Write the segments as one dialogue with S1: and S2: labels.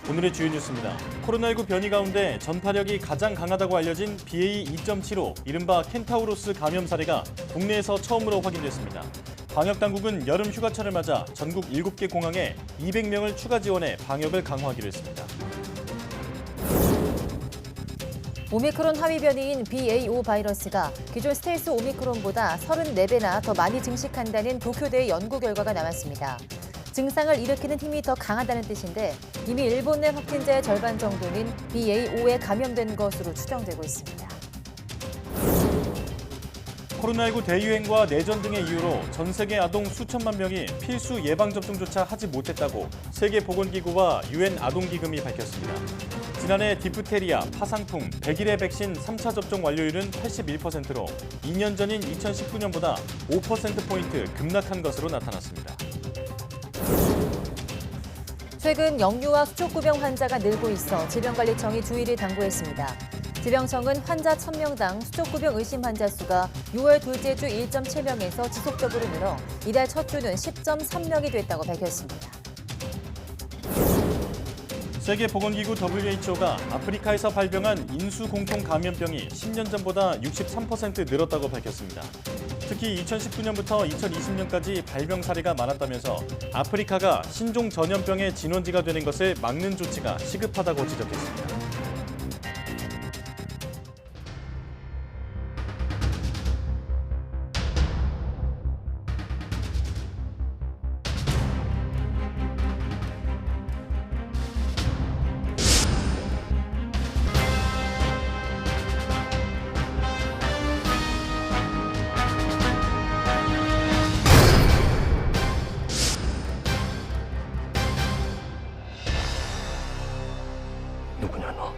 S1: 오늘의 주요 뉴스입니다. 코로나19 변이 가운데 전파력이 가장 강하다고 알려진 BA.2.75, 이른바 켄타우로스 감염 사례가 국내에서 처음으로 확인됐습니다. 방역당국은 여름 휴가철을 맞아 전국 7개 공항에 200명을 추가 지원해 방역을 강화하기로 했습니다.
S2: 오미크론 하위 변이인 BA.5 바이러스가 기존 스텔스 오미크론보다 34배나 더 많이 증식한다는 도쿄대의 연구 결과가 나왔습니다. 증상을 일으키는 힘이 더 강하다는 뜻인데 이미 일본 내 확진자의 절반 정도는 BA.5에 감염된 것으로 추정되고 있습니다.
S1: 코로나19 대유행과 내전 등의 이유로 전 세계 아동 수천만 명이 필수 예방접종조차 하지 못했다고 세계보건기구와 유엔 아동기금이 밝혔습니다. 지난해 디프테리아, 파상풍, 백일의 백신 3차 접종 완료율은 81%로 2년 전인 2019년보다 5%포인트 급락한 것으로 나타났습니다.
S2: 최근 영유아 수족구병 환자가 늘고 있어 질병관리청이 주의를 당부했습니다. 질병청은 환자 1,000명당 수족구병 의심 환자 수가 6월 둘째 주 1.7명에서 지속적으로 늘어 이달 첫 주는 10.3명이 됐다고 밝혔습니다.
S1: 세계보건기구 WHO가 아프리카에서 발병한 인수공통 감염병이 10년 전보다 63% 늘었다고 밝혔습니다. 특히 2019년부터 2020년까지 발병 사례가 많았다면서 아프리카가 신종 전염병의 진원지가 되는 것을 막는 조치가 시급하다고 지적했습니다.
S3: 누구냐 너?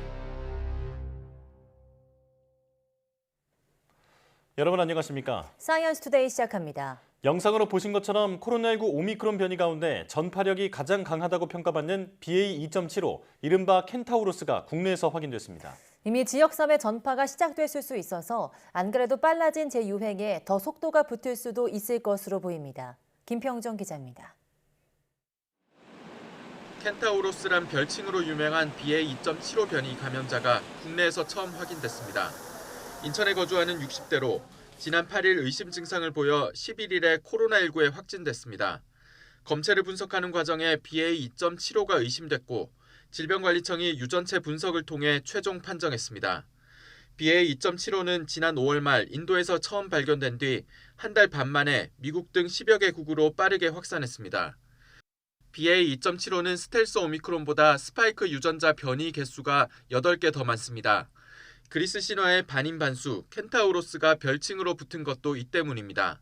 S1: 여러분 안녕하십니까?
S2: 사이언스 투데이 시작합니다.
S1: 영상으로 보신 것처럼 코로나19 오미크론 변이 가운데 전파력이 가장 강하다고 평가받는 BA.2.75, 이른바 켄타우로스가 국내에서 확인됐습니다.
S2: 이미 지역사회 전파가 시작됐을 수 있어서 안 그래도 빨라진 재유행에 더 속도가 붙을 수도 있을 것으로 보입니다. 김평정 기자입니다.
S4: 켄타우로스란 별칭으로 유명한 BA.2.75 변이 감염자가 국내에서 처음 확인됐습니다. 인천에 거주하는 60대로 지난 8일 의심 증상을 보여 11일에 코로나19에 확진됐습니다. 검체를 분석하는 과정에 BA.2.75가 의심됐고 질병관리청이 유전체 분석을 통해 최종 판정했습니다. BA.2.75는 지난 5월 말 인도에서 처음 발견된 뒤 한 달 반 만에 미국 등 10여 개국으로 빠르게 확산했습니다. BA.2.75는 스텔스 오미크론보다 스파이크 유전자 변이 개수가 8개 더 많습니다. 그리스 신화의 반인반수, 켄타우로스가 별칭으로 붙은 것도 이 때문입니다.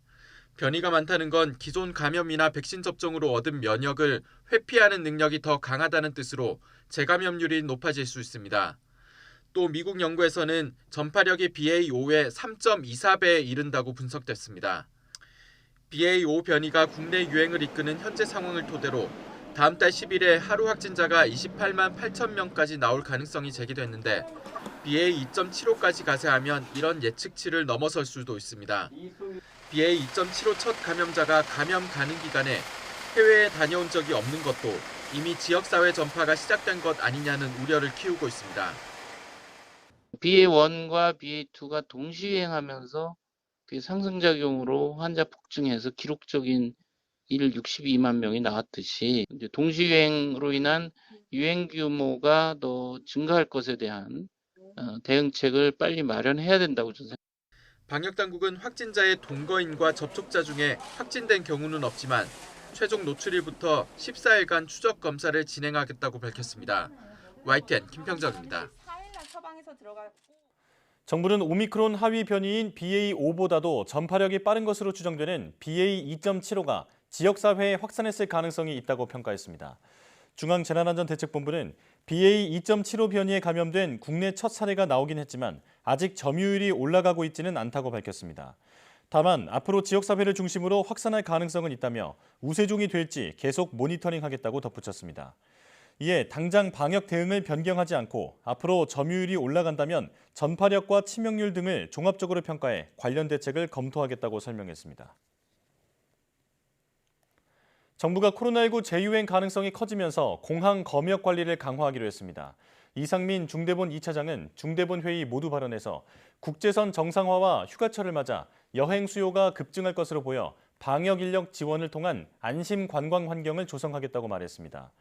S4: 변이가 많다는 건 기존 감염이나 백신 접종으로 얻은 면역을 회피하는 능력이 더 강하다는 뜻으로 재감염률이 높아질 수 있습니다. 또 미국 연구에서는 전파력이 BA.5의 3.24배에 이른다고 분석됐습니다. BA.5 변이가 국내 유행을 이끄는 현재 상황을 토대로 다음 달 10일에 하루 확진자가 28만 8천 명까지 나올 가능성이 제기됐는데 BA.2.75까지 가세하면 이런 예측치를 넘어설 수도 있습니다. BA.2.75 첫 감염자가 감염 가능 기간에 해외에 다녀온 적이 없는 것도 이미 지역사회 전파가 시작된 것 아니냐는 우려를 키우고 있습니다.
S5: BA.1과 BA.2가 동시 유행하면서 그 상승작용으로 환자 폭증해서 기록적인 일 62만 명이 나왔듯이 이제 동시 유행으로 인한 유행 규모가 더 증가할 것에 대한 대응책을 빨리 마련해야 된다고 저는 생각합니다.
S4: 방역당국은 확진자의 동거인과 접촉자 중에 확진된 경우는 없지만 최종 노출일부터 14일간 추적 검사를 진행하겠다고 밝혔습니다. YTN 김평정입니다.
S1: 정부는 오미크론 하위 변이인 BA.5보다도 전파력이 빠른 것으로 추정되는 BA.2.75가 지역사회에 확산했을 가능성이 있다고 평가했습니다. 중앙재난안전대책본부는 BA.2.75 변이에 감염된 국내 첫 사례가 나오긴 했지만 아직 점유율이 올라가고 있지는 않다고 밝혔습니다. 다만 앞으로 지역사회를 중심으로 확산할 가능성은 있다며 우세종이 될지 계속 모니터링하겠다고 덧붙였습니다. 이에 당장 방역 대응을 변경하지 않고 앞으로 점유율이 올라간다면 전파력과 치명률 등을 종합적으로 평가해 관련 대책을 검토하겠다고 설명했습니다. 정부가 코로나19 재유행 가능성이 커지면서 공항 검역 관리를 강화하기로 했습니다. 이상민 중대본 2차장은 중대본 회의 모두 발언에서 국제선 정상화와 휴가철을 맞아 여행 수요가 급증할 것으로 보여 방역 인력 지원을 통한 안심 관광 환경을 조성하겠다고 말했습니다.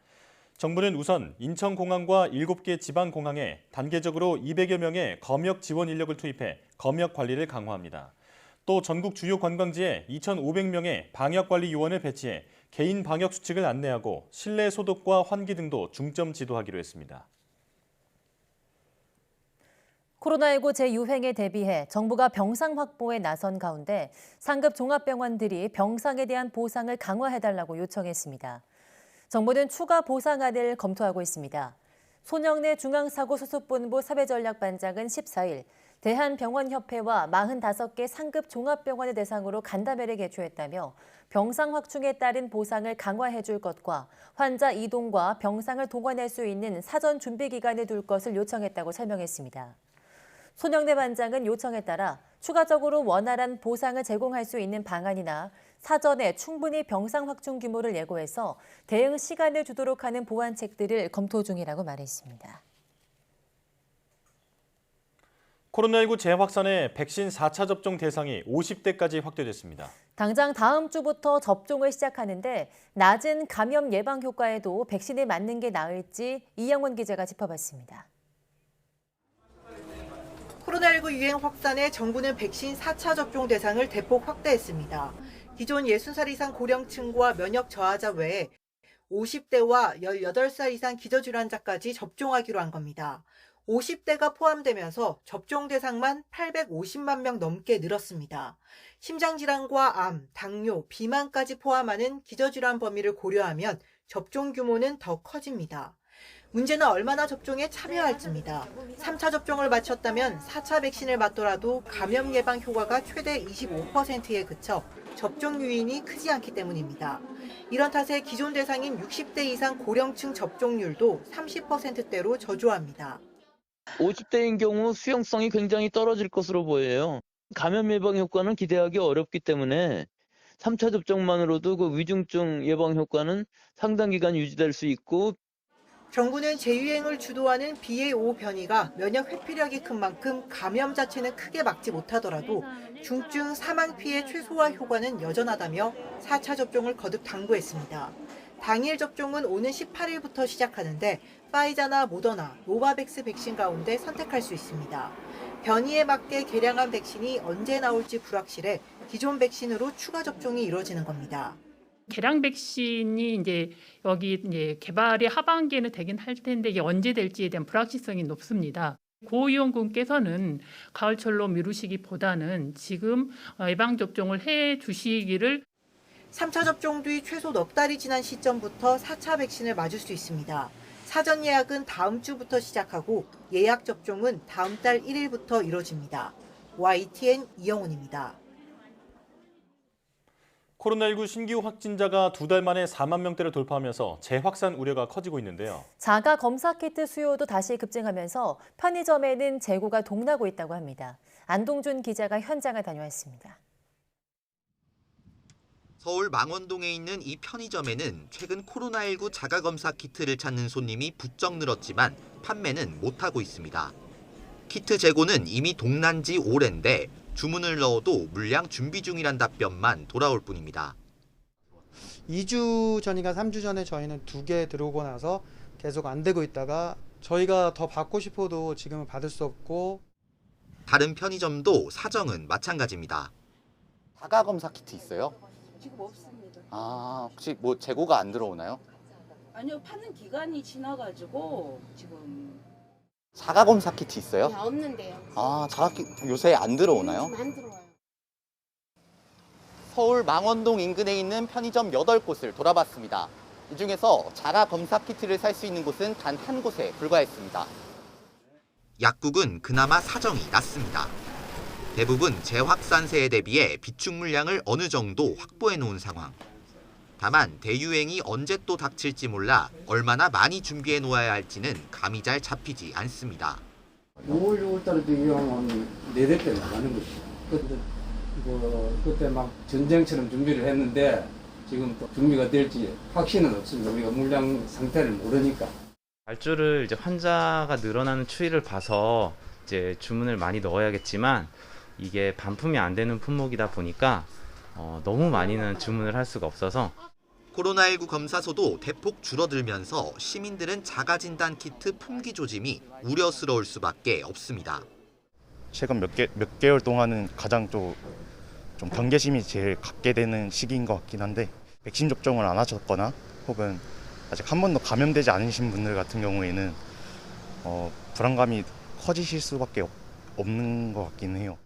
S1: 정부는 우선 인천공항과 7개 지방공항에 단계적으로 200여 명의 검역 지원 인력을 투입해 검역 관리를 강화합니다. 또 전국 주요 관광지에 2,500명의 방역관리 요원을 배치해 개인 방역 수칙을 안내하고 실내 소독과 환기 등도 중점 지도하기로 했습니다.
S2: 코로나19 재유행에 대비해 정부가 병상 확보에 나선 가운데 상급 종합병원들이 병상에 대한 보상을 강화해달라고 요청했습니다. 정부는 추가 보상안을 검토하고 있습니다. 손영래 중앙사고수습본부 사회전략반장은 14일 대한병원협회와 45개 상급 종합병원을 대상으로 간담회를 개최했다며 병상 확충에 따른 보상을 강화해 줄 것과 환자 이동과 병상을 동원할 수 있는 사전 준비 기간을 둘 것을 요청했다고 설명했습니다. 손영래 반장은 요청에 따라 추가적으로 원활한 보상을 제공할 수 있는 방안이나 사전에 충분히 병상 확충 규모를 예고해서 대응 시간을 주도록 하는 보완책들을 검토 중이라고 말했습니다.
S1: 코로나19 재확산에 백신 4차 접종 대상이 50대까지 확대됐습니다.
S2: 당장 다음 주부터 접종을 시작하는데 낮은 감염 예방 효과에도 백신을 맞는 게 나을지 이영원 기자가 짚어봤습니다.
S6: 코로나19 유행 확산에 정부는 백신 4차 접종 대상을 대폭 확대했습니다. 기존 60살 이상 고령층과 면역 저하자 외에 50대와 18살 이상 기저질환자까지 접종하기로 한 겁니다. 50대가 포함되면서 접종 대상만 850만 명 넘게 늘었습니다. 심장질환과 암, 당뇨, 비만까지 포함하는 기저질환 범위를 고려하면 접종 규모는 더 커집니다. 문제는 얼마나 접종에 참여할지입니다. 3차 접종을 마쳤다면 4차 백신을 맞더라도 감염 예방 효과가 최대 25%에 그쳐 접종 유인이 크지 않기 때문입니다. 이런 탓에 기존 대상인 60대 이상 고령층 접종률도 30%대로 저조합니다.
S7: 50대인 경우 수용성이 굉장히 떨어질 것으로 보여요. 감염 예방 효과는 기대하기 어렵기 때문에 3차 접종만으로도 그 위중증 예방 효과는 상당 기간 유지될 수 있고,
S6: 정부는 재유행을 주도하는 BA.5 변이가 면역 회피력이 큰 만큼 감염 자체는 크게 막지 못하더라도 중증 사망 피해 최소화 효과는 여전하다며 4차 접종을 거듭 당부했습니다. 당일 접종은 오는 18일부터 시작하는데 파이자나 모더나, 노바백스 백신 가운데 선택할 수 있습니다. 변이에 맞게 개량한 백신이 언제 나올지 불확실해 기존 백신으로 추가 접종이 이루어지는 겁니다.
S8: 개량 백신이 이제 개발이 하반기에는 되긴 할 텐데 이게 언제 될지에 대한 불확실성이 높습니다. 고위험군께서는 가을철로 미루시기보다는 지금 예방 접종을 해 주시기를.
S6: 3차 접종 뒤 최소 넉 달이 지난 시점부터 4차 백신을 맞을 수 있습니다. 사전 예약은 다음 주부터 시작하고 예약 접종은 다음 달 1일부터 이뤄집니다. YTN 이영훈입니다.
S1: 코로나19 신규 확진자가 2달 만에 4만 명대를 돌파하면서 재확산 우려가 커지고 있는데요.
S2: 자가 검사 키트 수요도 다시 급증하면서 편의점에는 재고가 동나고 있다고 합니다. 안동준 기자가 현장을 다녀왔습니다.
S9: 서울 망원동에 있는 이 편의점에는 최근 코로나19 자가검사 키트를 찾는 손님이 부쩍 늘었지만 판매는 못하고 있습니다. 키트 재고는 이미 동난 지 오랜데 주문을 넣어도 물량 준비 중이란 답변만 돌아올 뿐입니다.
S10: 2주 전인가 3주 전에 저희는 2개 들어오고 나서 계속 안 되고 있다가 저희가 더 받고 싶어도 지금은 받을 수 없고.
S9: 다른 편의점도 사정은 마찬가지입니다.
S11: 자가검사 키트 있어요?
S12: 지금 없습니다.
S11: 혹시 뭐 재고가 안 들어오나요?
S12: 아니요, 파는 기간이 지나가지고 지금.
S11: 자가검사 키트 있어요?
S12: 네, 없는데요.
S11: 요새 안 들어오나요?
S12: 안 들어와요.
S11: 서울 망원동 인근에 있는 편의점 8곳을 돌아봤습니다. 이 중에서 자가검사 키트를 살 수 있는 곳은 단 한 곳에 불과했습니다.
S9: 약국은 그나마 사정이 낫습니다. 대부분 재확산세에 대비해 비축 물량을 어느 정도 확보해 놓은 상황. 다만 대유행이 언제 또 닥칠지 몰라 얼마나 많이 준비해 놓아야 할지는 감이 잘 잡히지 않습니다.
S13: 5월, 6월달에 대유행은 4대 나가는 거죠. 그때 막 전쟁처럼 준비를 했는데 지금 또 준비가 될지 확신은 없습니다. 우리가 물량 상태를 모르니까.
S14: 발주를 이제 환자가 늘어나는 추이를 봐서 이제 주문을 많이 넣어야겠지만 이게 반품이 안 되는 품목이다 보니까 너무 많이는 주문을 할 수가 없어서
S9: 코로나19 검사소도 대폭 줄어들면서 시민들은 자가진단 키트 품귀 조짐이 우려스러울 수밖에 없습니다.
S15: 최근 몇 개월 동안은 가장 좀 경계심이 제일 갖게 되는 시기인 것 같긴 한데 백신 접종을 안 하셨거나 혹은 아직 한 번도 감염되지 않으신 분들 같은 경우에는 불안감이 커지실 수밖에 없는 것 같긴 해요.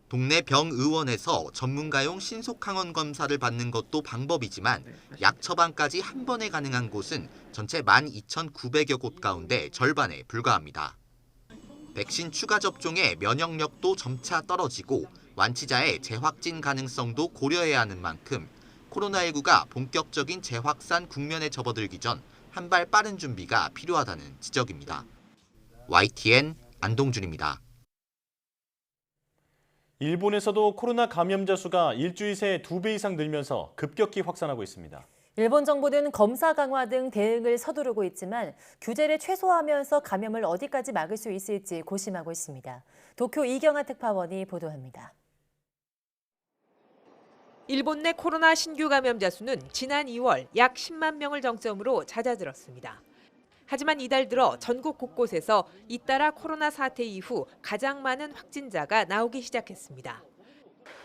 S9: 동네 병의원에서 전문가용 신속항원 검사를 받는 것도 방법이지만 약 처방까지 한 번에 가능한 곳은 전체 12,900여 곳 가운데 절반에 불과합니다. 백신 추가 접종의 면역력도 점차 떨어지고 완치자의 재확진 가능성도 고려해야 하는 만큼 코로나19가 본격적인 재확산 국면에 접어들기 전 한 발 빠른 준비가 필요하다는 지적입니다. YTN 안동준입니다.
S1: 일본에서도 코로나 감염자 수가 일주일 새 2배 이상 늘면서 급격히 확산하고 있습니다.
S2: 일본 정부는 검사 강화 등 대응을 서두르고 있지만 규제를 최소화하면서 감염을 어디까지 막을 수 있을지 고심하고 있습니다. 도쿄 이경아 특파원이 보도합니다.
S16: 일본 내 코로나 신규 감염자 수는 지난 2월 약 10만 명을 정점으로 잦아들었습니다. 하지만 이달 들어 전국 곳곳에서 잇따라 코로나 사태 이후 가장 많은 확진자가 나오기 시작했습니다.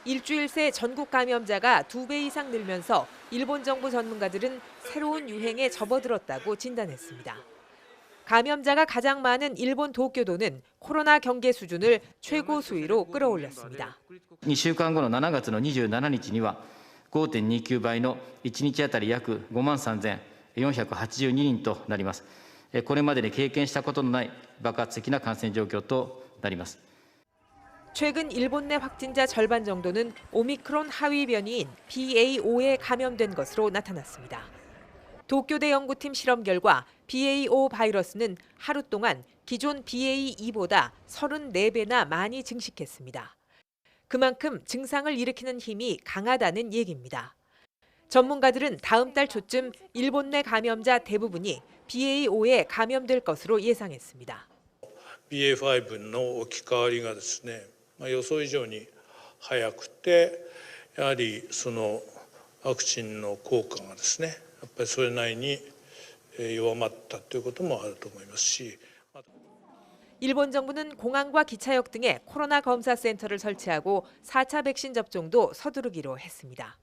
S16: 일주일 새 전국 감염자가 2배 이상 늘면서 일본 정부 전문가들은 새로운 유행에 접어들었다고 진단했습니다. 감염자가 가장 많은 일본 도쿄도는 코로나 경계 수준을 최고 수위로 끌어올렸습니다.
S17: 2週間後の7月の27日には 5.29 倍の1日あたり約 53,482 人となります。これまでに経験したことのない爆発的な感染状況となります。
S16: 최근 일본 내 확진자 절반 정도는 오미크론 하위 변이인 BA.5에 감염된 것으로 나타났습니다. 도쿄대 연구팀 실험 결과 BA.5 바이러스는 하루 동안 기존 BA.2보다 34배나 많이 증식했습니다. 그만큼 증상을 일으키는 힘이 강하다는 얘기입니다. 전문가들은 다음 달 초쯤 일본 내 감염자 대부분이 BA.5에 감염될 것으로 예상했습니다.
S18: BA.5 の置き換わりがですね、予想以上に早くて、やはりそのワクチンの効果がですね、やっぱりそれなりに弱まったということもあると思いますし。
S16: 일본 정부는 공항과 기차역 등에 코로나 검사 센터를 설치하고 4차 백신 접종도 서두르기로 했습니다.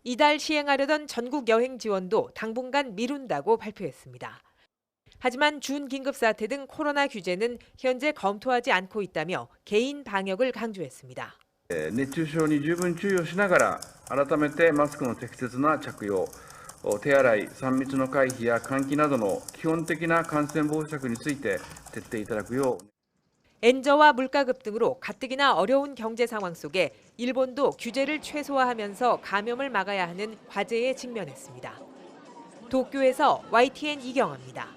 S16: 이달 시행하려던 전국 여행 지원도 당분간 미룬다고 발표했습니다. 하지만 준긴급 사태 등 코로나 규제는 현재 검토하지 않고 있다며 개인 방역을 강조했습니다.
S19: 熱中症に十分注意をしながら改めてマスクの適切な着用、手洗い、3密の回避や換気などの基本的な感染防止策について徹底いただくよう。
S16: 엔저와 물가급 등으로 가뜩이나 어려운 경제 상황 속에 일본도 규제를 최소화하면서 감염을 막아야 하는 과제에 직면했습니다. 도쿄에서 YTN 이경아입니다.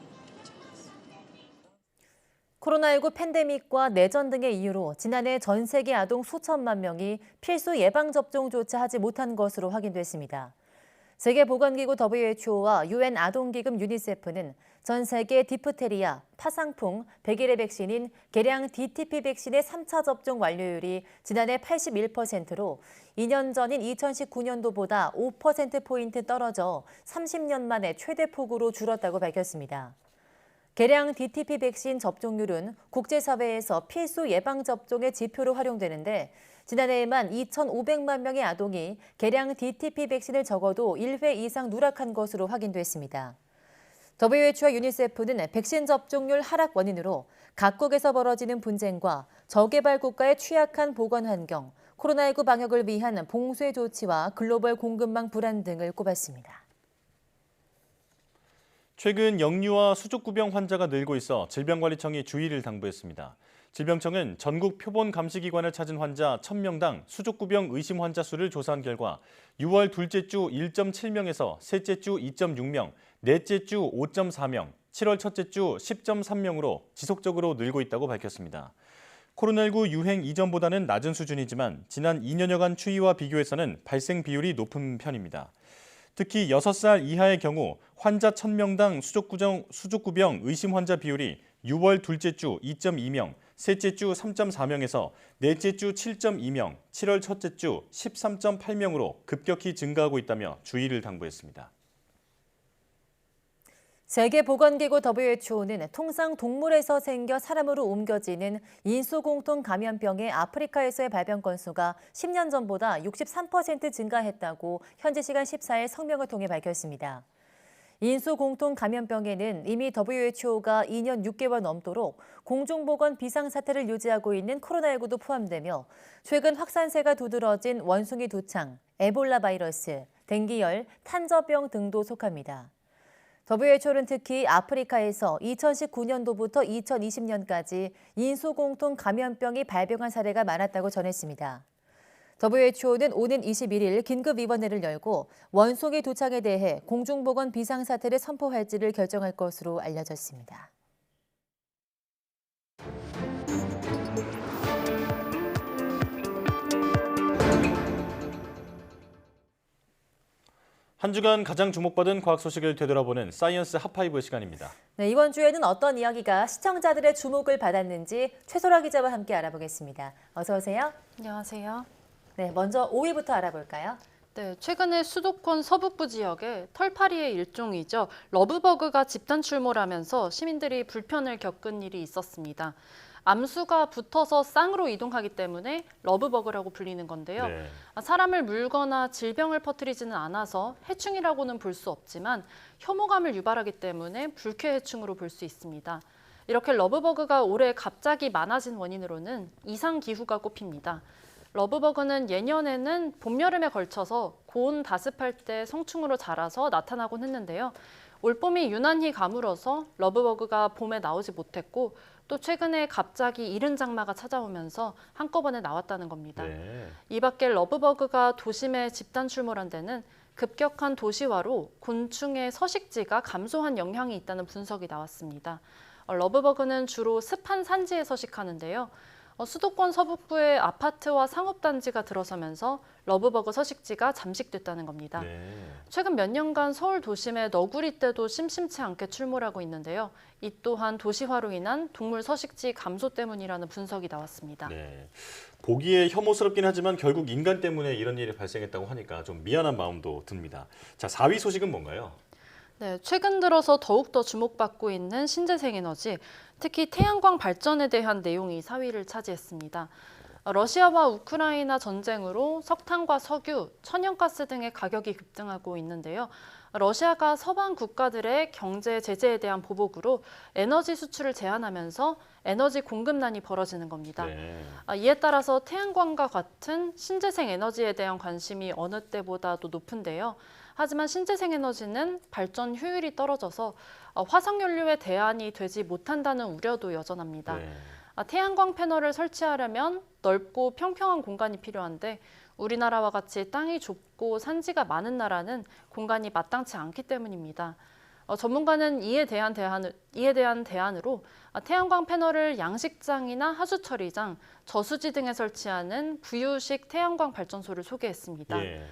S2: 코로나19 팬데믹과 내전 등의 이유로 지난해 전 세계 아동 수천만 명이 필수 예방접종조차 하지 못한 것으로 확인됐습니다. 세계보건기구 WHO와 UN 아동기금 유니세프는 전 세계 디프테리아, 파상풍, 백일의 백신인 개량 DTP 백신의 3차 접종 완료율이 지난해 81%로 2년 전인 2019년도보다 5%포인트 떨어져 30년 만에 최대폭으로 줄었다고 밝혔습니다. 개량 DTP 백신 접종률은 국제사회에서 필수 예방접종의 지표로 활용되는데 지난해에만 2,500만 명의 아동이 개량 DTP 백신을 적어도 1회 이상 누락한 것으로 확인됐습니다. WHO와 유니세프는 백신 접종률 하락 원인으로 각국에서 벌어지는 분쟁과 저개발 국가의 취약한 보건 환경, 코로나19 방역을 위한 봉쇄 조치와 글로벌 공급망 불안 등을 꼽았습니다.
S1: 최근 역류와 수족구병 환자가 늘고 있어 질병관리청이 주의를 당부했습니다. 질병청은 전국 표본 감시기관을 찾은 환자 1,000명당 수족구병 의심 환자 수를 조사한 결과 6월 둘째 주 1.7명에서 셋째 주 2.6명, 넷째 주 5.4명, 7월 첫째 주 10.3명으로 지속적으로 늘고 있다고 밝혔습니다. 코로나19 유행 이전보다는 낮은 수준이지만 지난 2년여간 추이와 비교해서는 발생 비율이 높은 편입니다. 특히 6살 이하의 경우 환자 1000명당 수족구병 의심 환자 비율이 6월 둘째 주 2.2명, 셋째 주 3.4명에서 넷째 주 7.2명, 7월 첫째 주 13.8명으로 급격히 증가하고 있다며 주의를 당부했습니다.
S2: 세계보건기구 WHO는 통상 동물에서 생겨 사람으로 옮겨지는 인수공통 감염병의 아프리카에서의 발병 건수가 10년 전보다 63% 증가했다고 현지 시간 14일 성명을 통해 밝혔습니다. 인수공통 감염병에는 이미 WHO가 2년 6개월 넘도록 공중보건 비상사태를 유지하고 있는 코로나19도 포함되며 최근 확산세가 두드러진 원숭이 두창, 에볼라 바이러스, 댕기열, 탄저병 등도 속합니다. WHO는 특히 아프리카에서 2019년도부터 2020년까지 인수공통 감염병이 발병한 사례가 많았다고 전했습니다. WHO는 오는 21일 긴급위원회를 열고 원숭이 두창에 대해 공중보건 비상사태를 선포할지를 결정할 것으로 알려졌습니다.
S1: 한 주간 가장 주목받은 과학 소식을 되돌아보는 사이언스 핫5 시간입니다.
S2: 네, 이번 주에는 어떤 이야기가 시청자들의 주목을 받았는지 최소라 기자와 함께 알아보겠습니다. 어서 오세요.
S20: 안녕하세요.
S2: 네, 먼저 5위부터 알아볼까요?
S20: 네, 최근에 수도권 서북부 지역에 털파리의 일종이죠. 러브버그가 집단 출몰하면서 시민들이 불편을 겪은 일이 있었습니다. 암수가 붙어서 쌍으로 이동하기 때문에 러브버그라고 불리는 건데요.
S1: 네.
S20: 사람을 물거나 질병을 퍼뜨리지는 않아서 해충이라고는 볼 수 없지만 혐오감을 유발하기 때문에 불쾌해충으로 볼 수 있습니다. 이렇게 러브버그가 올해 갑자기 많아진 원인으로는 이상기후가 꼽힙니다. 러브버그는 예년에는 봄, 여름에 걸쳐서 고온 다습할 때 성충으로 자라서 나타나곤 했는데요. 올봄이 유난히 가물어서 러브버그가 봄에 나오지 못했고 또 최근에 갑자기 이른 장마가 찾아오면서 한꺼번에 나왔다는 겁니다.
S1: 네.
S20: 이 밖에 러브버그가 도심에 집단 출몰한 데는 급격한 도시화로 곤충의 서식지가 감소한 영향이 있다는 분석이 나왔습니다. 러브버그는 주로 습한 산지에 서식하는데요. 수도권 서북부의 아파트와 상업단지가 들어서면서 러브버그 서식지가 잠식됐다는 겁니다.
S1: 네.
S20: 최근 몇 년간 서울 도심에 너구리 떼도 심심치 않게 출몰하고 있는데요. 이 또한 도시화로 인한 동물 서식지 감소 때문이라는 분석이 나왔습니다.
S1: 네. 보기에 혐오스럽긴 하지만 결국 인간 때문에 이런 일이 발생했다고 하니까 좀 미안한 마음도 듭니다. 자, 4위 소식은 뭔가요?
S20: 네, 최근 들어서 더욱더 주목받고 있는 신재생 에너지, 특히 태양광 발전에 대한 내용이 4위를 차지했습니다. 러시아와 우크라이나 전쟁으로 석탄과 석유, 천연가스 등의 가격이 급등하고 있는데요. 러시아가 서방 국가들의 경제 제재에 대한 보복으로 에너지 수출을 제한하면서 에너지 공급난이 벌어지는 겁니다.
S1: 네.
S20: 이에 따라서 태양광과 같은 신재생 에너지에 대한 관심이 어느 때보다도 높은데요. 하지만 신재생 에너지는 발전 효율이 떨어져서 화석연료의 대안이 되지 못한다는 우려도 여전합니다.
S1: 네.
S20: 태양광 패널을 설치하려면 넓고 평평한 공간이 필요한데 우리나라와 같이 땅이 좁고 산지가 많은 나라는 공간이 마땅치 않기 때문입니다. 전문가는 이에 대한 대안으로 태양광 패널을 양식장이나 하수처리장, 저수지 등에 설치하는 부유식 태양광 발전소를 소개했습니다.
S1: 예.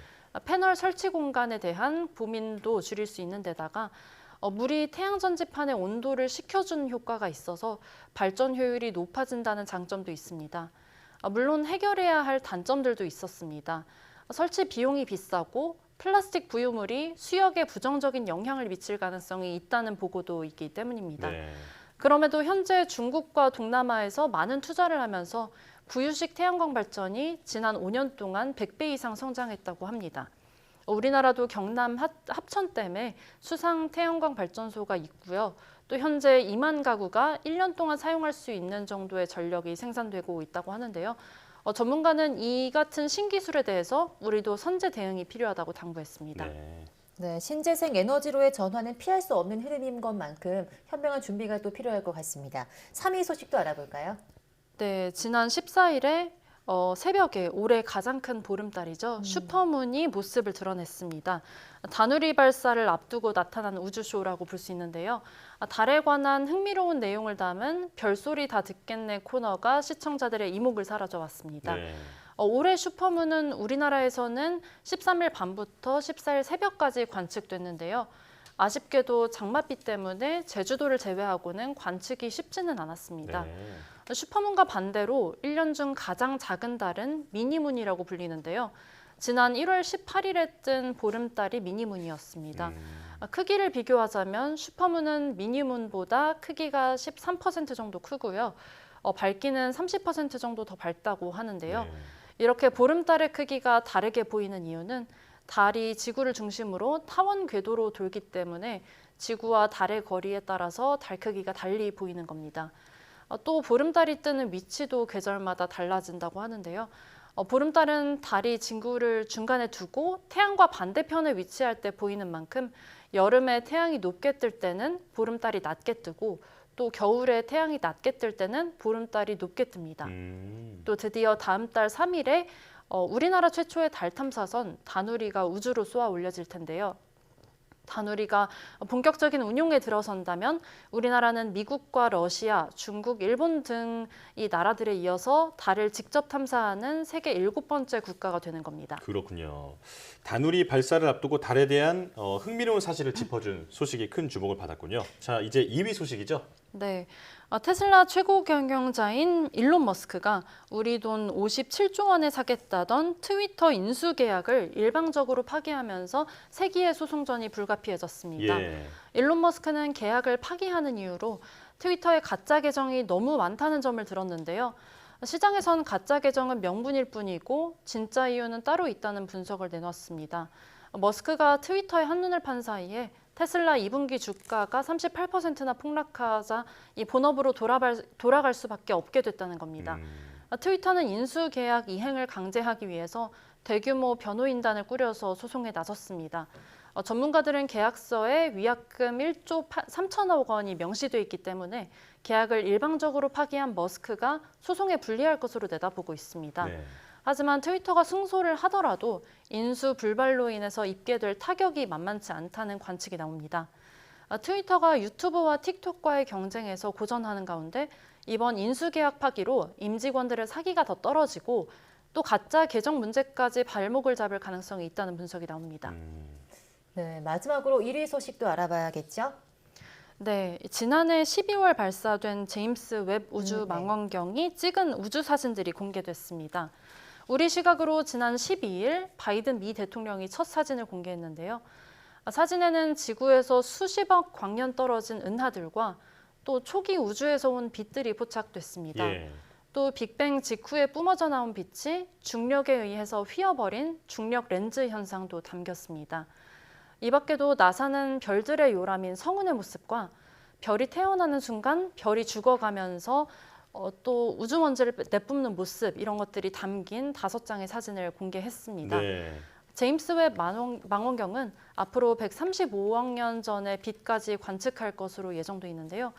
S20: 패널 설치 공간에 대한 고민도 줄일 수 있는 데다가 물이 태양 전지판의 온도를 식혀주는 효과가 있어서 발전 효율이 높아진다는 장점도 있습니다. 물론 해결해야 할 단점들도 있었습니다. 설치 비용이 비싸고 플라스틱 부유물이 수역에 부정적인 영향을 미칠 가능성이 있다는 보고도 있기 때문입니다.
S1: 네.
S20: 그럼에도 현재 중국과 동남아에서 많은 투자를 하면서 부유식 태양광 발전이 지난 5년 동안 100배 이상 성장했다고 합니다. 우리나라도 경남 합천댐에 수상 태양광 발전소가 있고요. 또 현재 2만 가구가 1년 동안 사용할 수 있는 정도의 전력이 생산되고 있다고 하는데요. 전문가는 이 같은 신기술에 대해서 우리도 선제 대응이 필요하다고 당부했습니다.
S2: 네, 신재생 에너지로의 전환은 피할 수 없는 흐름인 것만큼 현명한 준비가 또 필요할 것 같습니다. 3위 소식도 알아볼까요?
S20: 네, 지난 14일에 새벽에 올해 가장 큰 보름달이죠. 슈퍼문이 모습을 드러냈습니다. 다누리 발사를 앞두고 나타난 우주쇼라고 볼 수 있는데요. 달에 관한 흥미로운 내용을 담은 별소리 다 듣겠네 코너가 시청자들의 이목을 사로잡았습니다.
S1: 네.
S20: 올해 슈퍼문은 우리나라에서는 13일 밤부터 14일 새벽까지 관측됐는데요. 아쉽게도 장맛비 때문에 제주도를 제외하고는 관측이 쉽지는 않았습니다.
S1: 네.
S20: 슈퍼문과 반대로 1년 중 가장 작은 달은 미니문이라고 불리는데요. 지난 1월 18일에 뜬 보름달이 미니문이었습니다. 크기를 비교하자면 슈퍼문은 미니문보다 크기가 13% 정도 크고요. 밝기는 30% 정도 더 밝다고 하는데요. 이렇게 보름달의 크기가 다르게 보이는 이유는 달이 지구를 중심으로 타원 궤도로 돌기 때문에 지구와 달의 거리에 따라서 달 크기가 달리 보이는 겁니다. 또 보름달이 뜨는 위치도 계절마다 달라진다고 하는데요. 보름달은 달이 지구를 중간에 두고 태양과 반대편에 위치할 때 보이는 만큼 여름에 태양이 높게 뜰 때는 보름달이 낮게 뜨고 또 겨울에 태양이 낮게 뜰 때는 보름달이 높게 뜹니다. 또 드디어 다음 달 3일에 우리나라 최초의 달 탐사선 다누리가 우주로 쏘아 올려질 텐데요. 다누리가 본격적인 운용에 들어선다면 우리나라는 미국과 러시아, 중국, 일본 등 이 나라들에 이어서 달을 직접 탐사하는 세계 7번째 국가가 되는 겁니다.
S1: 그렇군요. 다누리 발사를 앞두고 달에 대한 흥미로운 사실을 짚어준 소식이 큰 주목을 받았군요. 자, 이제 2위 소식이죠?
S20: 네, 테슬라 최고 경영자인 일론 머스크가 우리 돈 57조 원에 사겠다던 트위터 인수 계약을 일방적으로 파기하면서 세기의 소송전이 불가피해졌습니다. 일론 머스크는 계약을 파기하는 이유로 트위터의 가짜 계정이 너무 많다는 점을 들었는데요. 시장에선 가짜 계정은 명분일 뿐이고 진짜 이유는 따로 있다는 분석을 내놨습니다. 머스크가 트위터에 한눈을 판 사이에 테슬라 2분기 주가가 38%나 폭락하자 이 본업으로 돌아갈 수밖에 없게 됐다는 겁니다. 트위터는 인수 계약 이행을 강제하기 위해서 대규모 변호인단을 꾸려서 소송에 나섰습니다. 전문가들은 계약서에 위약금 1조 3천억 원이 명시돼 있기 때문에 계약을 일방적으로 파기한 머스크가 소송에 불리할 것으로 내다보고 있습니다. 하지만 트위터가 승소를 하더라도 인수 불발로 인해서 입게 될 타격이 만만치 않다는 관측이 나옵니다. 트위터가 유튜브와 틱톡과의 경쟁에서 고전하는 가운데 이번 인수 계약 파기로 임직원들의 사기가 더 떨어지고 또 가짜 계정 문제까지 발목을 잡을 가능성이 있다는 분석이 나옵니다.
S2: 네, 마지막으로 1위 소식도 알아봐야겠죠?
S20: 네, 지난해 12월 발사된 제임스 웹 우주 망원경이 찍은 우주 사진들이 공개됐습니다. 우리 시각으로 지난 12일 바이든 미 대통령이 첫 사진을 공개했는데요. 사진에는 지구에서 수십억 광년 떨어진 은하들과 또 초기 우주에서 온 빛들이 포착됐습니다. 또 빅뱅 직후에 뿜어져 나온 빛이 중력에 의해서 휘어버린 중력 렌즈 현상도 담겼습니다. 이 밖에도 나사는 별들의 요람인 성운의 모습과 별이 태어나는 순간 별이 죽어가면서 또 우주 먼지를 내뿜는 모습 이런 것들이 담긴 5장의 사진을 공개했습니다. 제임스 웹 망원경은 앞으로 135억 년 전의 빛까지 관측할 것으로 예정돼 있는데요.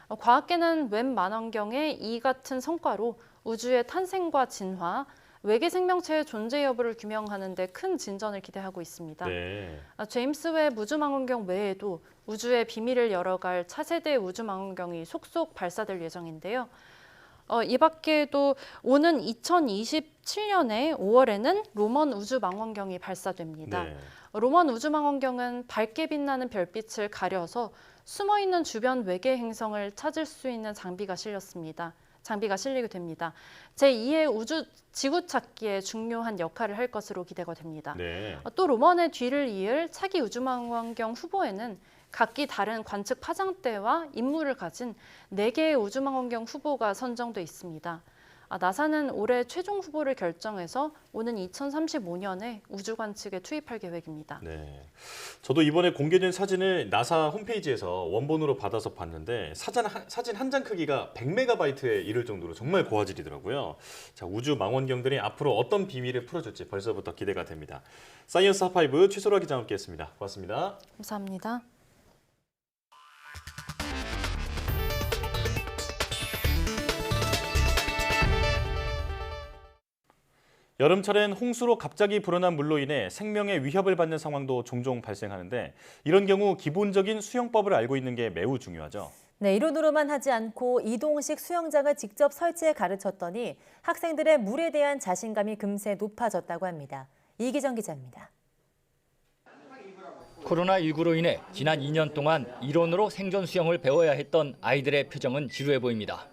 S20: 과학계는 웹 망원경의 이 같은 성과로 우주의 탄생과 진화, 외계 생명체의 존재 여부를 규명하는 데 큰 진전을 기대하고 있습니다. 제임스 웹 우주망원경 외에도 우주의 비밀을 열어갈 차세대 우주망원경이 속속 발사될 예정인데요. 이 밖에도 오는 2027년에 5월에는 로먼 우주망원경이 발사됩니다. 로먼 우주망원경은 밝게 빛나는 별빛을 가려서 숨어있는 주변 외계 행성을 찾을 수 있는 장비가 실리게 됩니다. 제2의 우주 지구 찾기에 중요한 역할을 할 것으로 기대가 됩니다. 또 로먼의 뒤를 이을 차기 우주망원경 후보에는 각기 다른 관측 파장대와 임무를 가진 4개의 우주망원경 후보가 선정돼 있습니다. 나사는 올해 최종 후보를 결정해서 오는 2035년에 우주 관측에 투입할 계획입니다.
S1: 저도 이번에 공개된 사진을 나사 홈페이지에서 원본으로 받아서 봤는데 사진 한 장 크기가 100MB에 이를 정도로 정말 고화질이더라고요. 자, 우주 망원경들이 앞으로 어떤 비밀을 풀어줄지 벌써부터 기대가 됩니다. 사이언스 핫5 최소라 기자와 함께했습니다. 고맙습니다.
S20: 감사합니다.
S1: 여름철엔 홍수로 갑자기 불어난 물로 인해 생명에 위협을 받는 상황도 종종 발생하는데 이런 경우 기본적인 수영법을 알고 있는 게 매우 중요하죠.
S2: 네, 이론으로만 하지 않고 이동식 수영장을 직접 설치해 가르쳤더니 학생들의 물에 대한 자신감이 금세 높아졌다고 합니다. 이기정 기자입니다.
S21: 코로나19로 인해 지난 2년 동안 이론으로 생존 수영을 배워야 했던 아이들의 표정은 지루해 보입니다.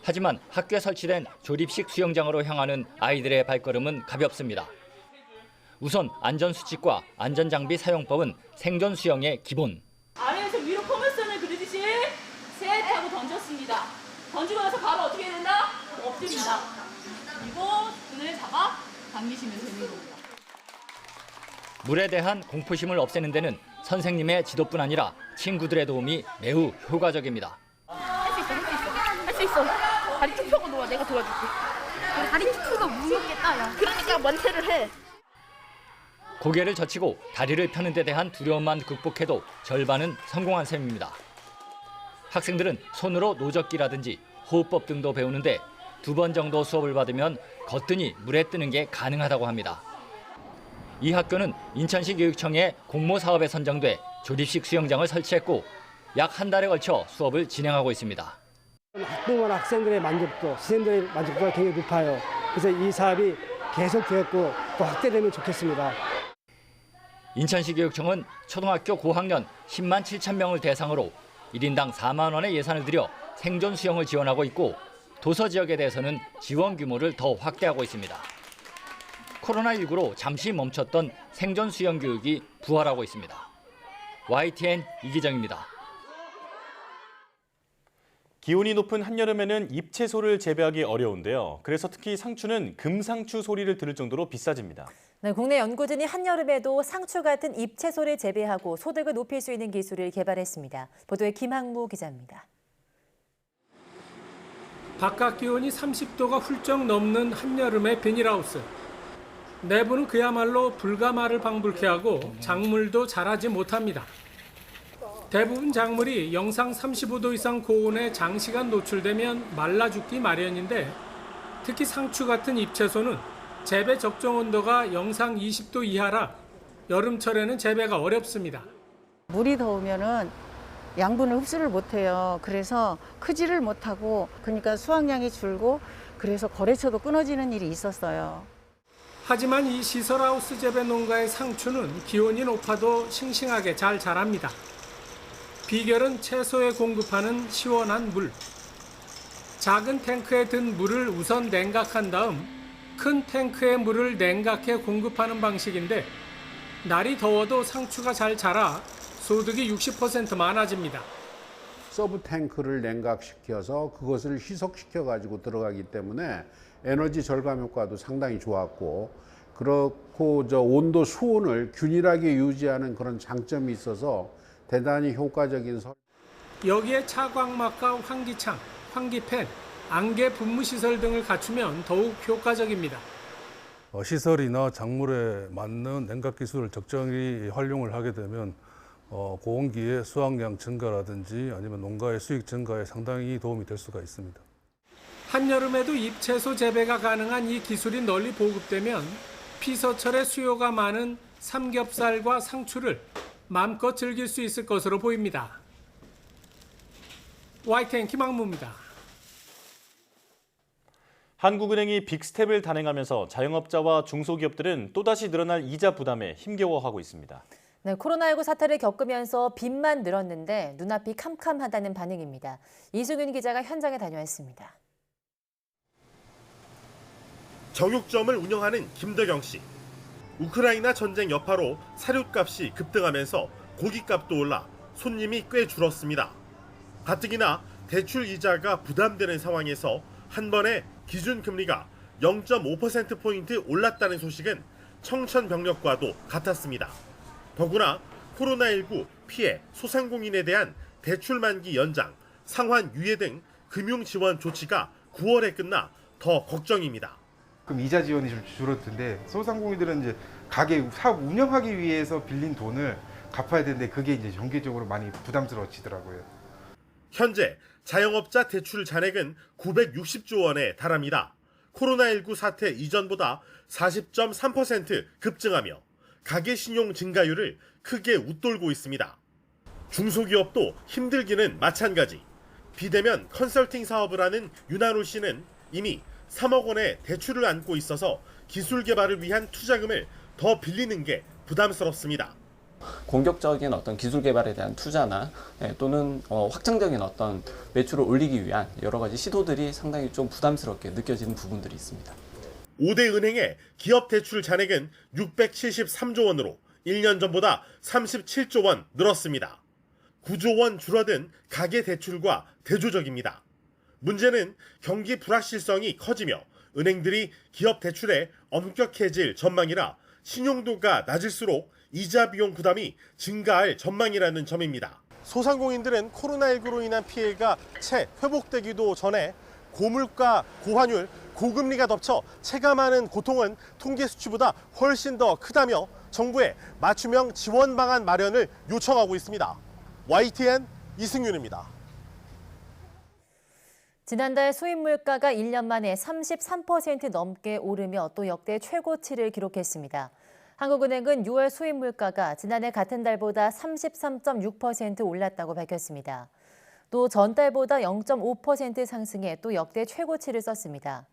S21: 하지만 학교에 설치된 조립식 수영장으로 향하는 아이들의 발걸음은 가볍습니다. 우선 안전수칙과 안전장비 사용법은 생존 수영의 기본.
S22: 아래에서 위로 포물선을 그리듯이 셋 하고 던졌습니다. 던지고 나서 바로 어떻게 해야 된다? 엎드립니다. 그리고 등을 잡아 당기시면 되는 겁니다.
S21: 물에 대한 공포심을 없애는 데는 선생님의 지도뿐 아니라 친구들의 도움이 매우 효과적입니다.
S22: 할 수 있어, 할 수 있어. 할 수 있어. 다리 쭉 펴고 놓아. 내가 도와줄게. 다리 쭉 펴고 무섭겠다, 야. 그러니까 만세를 해.
S21: 고개를 젖히고 다리를 펴는 데 대한 두려움만 극복해도 절반은 성공한 셈입니다. 학생들은 손으로 노젓기라든지 호흡법 등도 배우는데 2번 정도 수업을 받으면 거뜬히 물에 뜨는 게 가능하다고 합니다. 이 학교는 인천시 교육청의 공모 사업에 선정돼 조립식 수영장을 설치했고 약 한 달에 걸쳐 수업을 진행하고 있습니다.
S23: 학부모나 학생들의 만족도, 시민들의 만족도가 굉장히 높아요. 그래서 이 사업이 계속되었고 또 확대되면 좋겠습니다.
S21: 인천시 교육청은 초등학교 고학년 10만 7천 명을 대상으로 1인당 4만 원의 예산을 들여 생존 수영을 지원하고 있고 도서 지역에 대해서는 지원 규모를 더 확대하고 있습니다. 코로나19로 잠시 멈췄던 생존 수영 교육이 부활하고 있습니다. YTN 이기정입니다.
S1: 기온이 높은 한여름에는 잎채소를 재배하기 어려운데요. 그래서 특히 상추는 금상추 소리를 들을 정도로 비싸집니다.
S2: 네, 국내 연구진이 한여름에도 상추 같은 잎채소를 재배하고 소득을 높일 수 있는 기술을 개발했습니다. 보도에 김학무 기자입니다.
S24: 바깥 기온이 30도가 훌쩍 넘는 한여름의 비닐하우스. 내부는 그야말로 불가마를 방불케 하고 작물도 자라지 못합니다. 대부분 작물이 영상 35도 이상 고온에 장시간 노출되면 말라 죽기 마련인데 특히 상추 같은 잎채소는 재배 적정 온도가 영상 20도 이하라 여름철에는 재배가 어렵습니다.
S25: 물이 더우면은 양분을 흡수를 못해요. 그래서 크지를 못하고 그러니까 수확량이 줄고 그래서 거래처도 끊어지는 일이 있었어요.
S24: 하지만 이 시설하우스 재배 농가의 상추는 기온이 높아도 싱싱하게 잘 자랍니다. 비결은 채소에 공급하는 시원한 물. 작은 탱크에 든 물을 우선 냉각한 다음 큰 탱크에 물을 냉각해 공급하는 방식인데 날이 더워도 상추가 잘 자라 소득이 60% 많아집니다.
S26: 서브 탱크를 냉각시켜서 그것을 희석시켜 가지고 들어가기 때문에 에너지 절감 효과도 상당히 좋았고 그렇고 온도 수온을 균일하게 유지하는 그런 장점이 있어서 대단히 효과적인
S24: 여기에 차광막과 환기창, 환기팬, 안개 분무시설 등을 갖추면 더욱 효과적입니다.
S27: 시설이나 작물에 맞는 냉각 기술을 적정히 활용을 하게 되면 고온기의 수확량 증가라든지 아니면 농가의 수익 증가에 상당히 도움이 될 수가 있습니다.
S24: 한여름에도 잎채소 재배가 가능한 이 기술이 널리 보급되면 피서철에 수요가 많은 삼겹살과 상추를 마음껏 즐길 수 있을 것으로 보입니다. YTN 김학무입니다.
S1: 한국은행이 빅스텝을 단행하면서 자영업자와 중소기업들은 또다시 늘어날 이자 부담에 힘겨워하고 있습니다.
S2: 네, 코로나19 사태를 겪으면서 빚만 늘었는데 눈앞이 캄캄하다는 반응입니다. 이승윤 기자가 현장에 다녀왔습니다.
S28: 정육점을 운영하는 김덕영 씨. 우크라이나 전쟁 여파로 사료값이 급등하면서 고기값도 올라 손님이 꽤 줄었습니다. 가뜩이나 대출 이자가 부담되는 상황에서 한 번에 기준금리가 0.5%포인트 올랐다는 소식은 청천벽력과도 같았습니다. 더구나 코로나19 피해 소상공인에 대한 대출 만기 연장, 상환 유예 등 금융 지원 조치가 9월에 끝나 더 걱정입니다.
S29: 그럼 이자 지원이 좀 줄어드는데 소상공인들은 이제 가게 사업 운영하기 위해서 빌린 돈을 갚아야 되는데 그게 이제 전개적으로 많이 부담스러워지더라고요.
S28: 현재 자영업자 대출 잔액은 960조 원에 달합니다. 코로나19 사태 이전보다 40.3% 급증하며 가계 신용 증가율을 크게 웃돌고 있습니다. 중소기업도 힘들기는 마찬가지. 비대면 컨설팅 사업을 하는 윤한호 씨는 이미 3억 원의 대출을 안고 있어서 기술 개발을 위한 투자금을 더 빌리는 게 부담스럽습니다.
S3: 공격적인 어떤 기술 개발에 대한 투자나 또는 확장적인 어떤 매출을 올리기 위한 여러 가지 시도들이 상당히 좀 부담스럽게 느껴지는 부분들이 있습니다.
S28: 5대 은행의 기업 대출 잔액은 673조 원으로 1년 전보다 37조 원 늘었습니다. 9조 원 줄어든 가계 대출과 대조적입니다. 문제는 경기 불확실성이 커지며 은행들이 기업 대출에 엄격해질 전망이라 신용도가 낮을수록 이자 비용 부담이 증가할 전망이라는 점입니다. 소상공인들은 코로나19로 인한 피해가 채 회복되기도 전에 고물가, 고환율, 고금리가 덮쳐 체감하는 고통은 통계 수치보다 훨씬 더 크다며 정부에 맞춤형 지원 방안 마련을 요청하고 있습니다. YTN 이승윤입니다.
S2: 지난달 수입 물가가 1년 만에 33% 넘게 오르며 또 역대 최고치를 기록했습니다. 한국은행은 6월 수입 물가가 지난해 같은 달보다 33.6% 올랐다고 밝혔습니다. 또 전달보다 0.5% 상승해 또 역대 최고치를 썼습니다.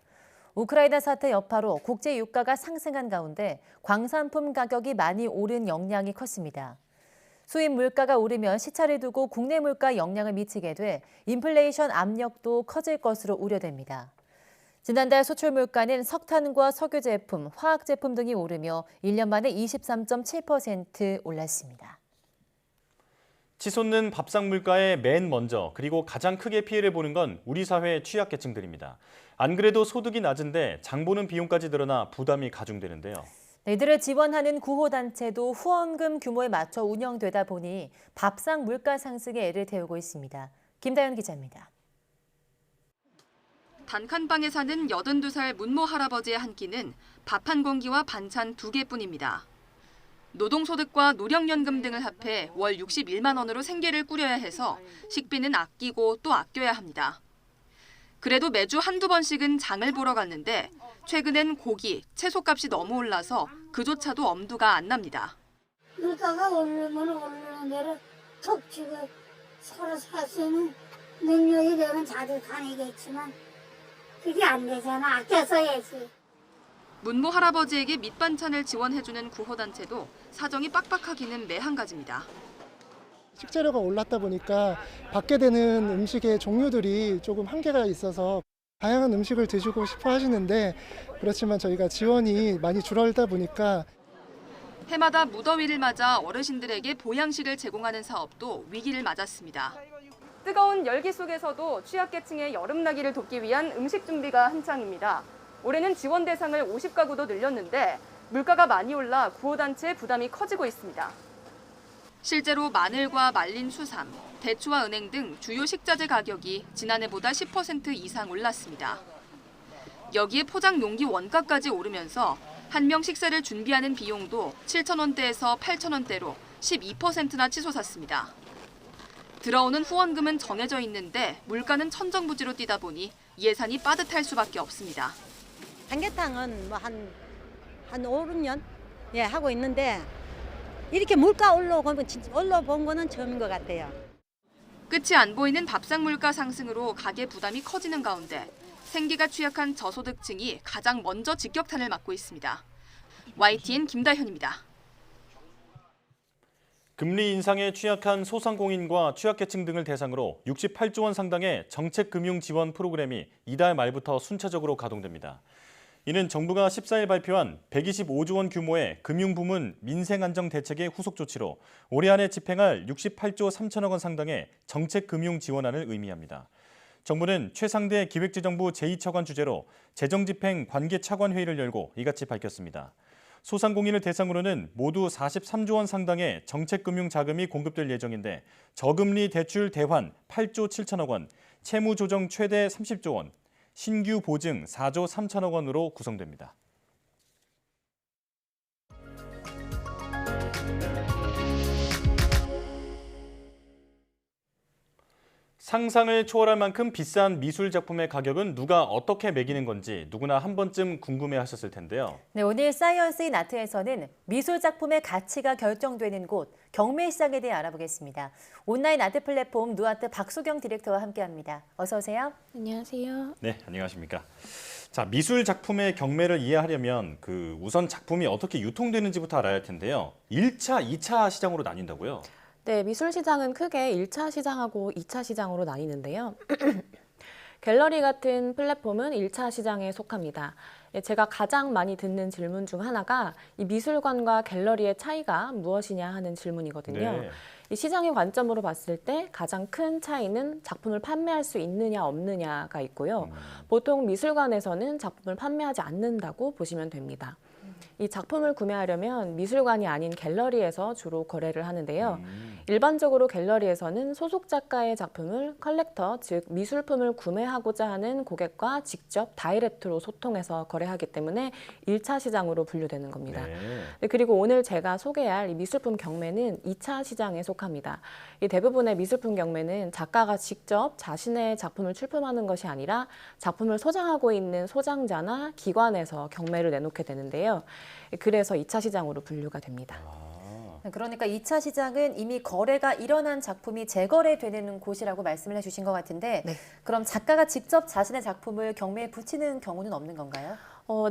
S2: 우크라이나 사태 여파로 국제 유가가 상승한 가운데 광산품 가격이 많이 오른 영향이 컸습니다. 수입 물가가 오르면 시차를 두고 국내 물가에 영향을 미치게 돼 인플레이션 압력도 커질 것으로 우려됩니다. 지난달 수출 물가는 석탄과 석유 제품, 화학 제품 등이 오르며 1년 만에 23.7% 올랐습니다.
S1: 치솟는 밥상 물가에 맨 먼저 그리고 가장 크게 피해를 보는 건 우리 사회의 취약계층들입니다. 안 그래도 소득이 낮은데 장 보는 비용까지 늘어나 부담이 가중되는데요.
S2: 이들을 지원하는 구호단체도 후원금 규모에 맞춰 운영되다 보니 밥상 물가 상승에 애를 태우고 있습니다. 김다연 기자입니다.
S4: 단칸방에 사는 82살 문모 할아버지의 한 끼는 밥 한 공기와 반찬 2개뿐입니다. 노동소득과 노령연금 등을 합해 월 61만 원으로 생계를 꾸려야 해서 식비는 아끼고 또 아껴야 합니다. 그래도 매주 한두 번씩은 장을 보러 갔는데 최근엔 고기, 채소값이 너무 올라서 그조차도 엄두가 안 납니다.
S5: 물가가 오르면 오르는 대로 톡 치고 서로 살 수 있는 능력이 되면 자주 다니겠지만 그게 안 되잖아. 아껴 써야지.
S4: 문모 할아버지에게 밑반찬을 지원해주는 구호단체도 사정이 빡빡하기는 매한가지입니다.
S6: 식재료가 올랐다 보니까 받게 되는 음식의 종류들이 조금 한계가 있어서 다양한 음식을 드시고 싶어 하시는데 그렇지만 저희가 지원이 많이 줄어들다 보니까
S4: 해마다 무더위를 맞아 어르신들에게 보양식을 제공하는 사업도 위기를 맞았습니다. 뜨거운 열기 속에서도 취약계층의 여름나기를 돕기 위한 음식 준비가 한창입니다. 올해는 지원 대상을 50가구도 늘렸는데 물가가 많이 올라 구호단체의 부담이 커지고 있습니다. 실제로 마늘과 말린 수삼, 대추와 은행 등 주요 식자재 가격이 지난해보다 10% 이상 올랐습니다. 여기에 포장 용기 원가까지 오르면서 한 명 식사를 준비하는 비용도 7,000원대에서 8,000원대로 12%나 치솟았습니다. 들어오는 후원금은 정해져 있는데 물가는 천정부지로 뛰다 보니 예산이 빠듯할 수밖에 없습니다.
S7: 삼계탕은 한 5, 6년 하고 있는데 이렇게 물가 올라본 거는 처음인 것 같아요.
S4: 끝이 안 보이는 밥상 물가 상승으로 가계 부담이 커지는 가운데 생계가 취약한 저소득층이 가장 먼저 직격탄을 맞고 있습니다. YTN 김다현입니다.
S1: 금리 인상에 취약한 소상공인과 취약계층 등을 대상으로 68조 원 상당의 정책금융 지원 프로그램이 이달 말부터 순차적으로 가동됩니다. 이는 정부가 14일 발표한 125조 원 규모의 금융부문 민생안정대책의 후속 조치로 올해 안에 집행할 68조 3천억 원 상당의 정책금융 지원안을 의미합니다. 정부는 최상대 기획재정부 제2차관 주재로 재정집행 관계차관회의를 열고 이같이 밝혔습니다. 소상공인을 대상으로는 모두 43조 원 상당의 정책금융 자금이 공급될 예정인데 저금리 대출 대환 8조 7천억 원, 채무조정 최대 30조 원, 신규 보증 4조 3천억 원으로 구성됩니다. 상상을 초월할 만큼 비싼 미술 작품의 가격은 누가 어떻게 매기는 건지 누구나 한 번쯤 궁금해하셨을 텐데요.
S2: 네, 오늘 사이언스 인 아트에서는 미술 작품의 가치가 결정되는 곳, 경매 시장에 대해 알아보겠습니다. 온라인 아트 플랫폼 누아트 박소경 디렉터와 함께합니다. 어서 오세요.
S8: 안녕하세요.
S1: 네, 안녕하십니까. 자, 미술 작품의 경매를 이해하려면 우선 작품이 어떻게 유통되는지부터 알아야 할 텐데요. 1차, 2차 시장으로 나뉜다고요?
S8: 네, 미술 시장은 크게 1차 시장하고 2차 시장으로 나뉘는데요. 갤러리 같은 플랫폼은 1차 시장에 속합니다. 제가 가장 많이 듣는 질문 중 하나가 이 미술관과 갤러리의 차이가 무엇이냐 하는 질문이거든요.
S1: 네.
S8: 이 시장의 관점으로 봤을 때 가장 큰 차이는 작품을 판매할 수 있느냐 없느냐가 있고요. 보통 미술관에서는 작품을 판매하지 않는다고 보시면 됩니다. 이 작품을 구매하려면 미술관이 아닌 갤러리에서 주로 거래를 하는데요. 일반적으로 갤러리에서는 소속 작가의 작품을 컬렉터, 즉 미술품을 구매하고자 하는 고객과 직접 다이렉트로 소통해서 거래하기 때문에 1차 시장으로 분류되는 겁니다. 네, 그리고 오늘 제가 소개할 이 미술품 경매는 2차 시장에 속합니다. 이 대부분의 미술품 경매는 작가가 직접 자신의 작품을 출품하는 것이 아니라 작품을 소장하고 있는 소장자나 기관에서 경매를 내놓게 되는데요. 그래서 2차 시장으로 분류가 됩니다.
S2: 그러니까 2차 시장은 이미 거래가 일어난 작품이 재거래되는 곳이라고 말씀을 해주신 것 같은데 그럼 작가가 직접 자신의 작품을 경매에 붙이는 경우는 없는 건가요?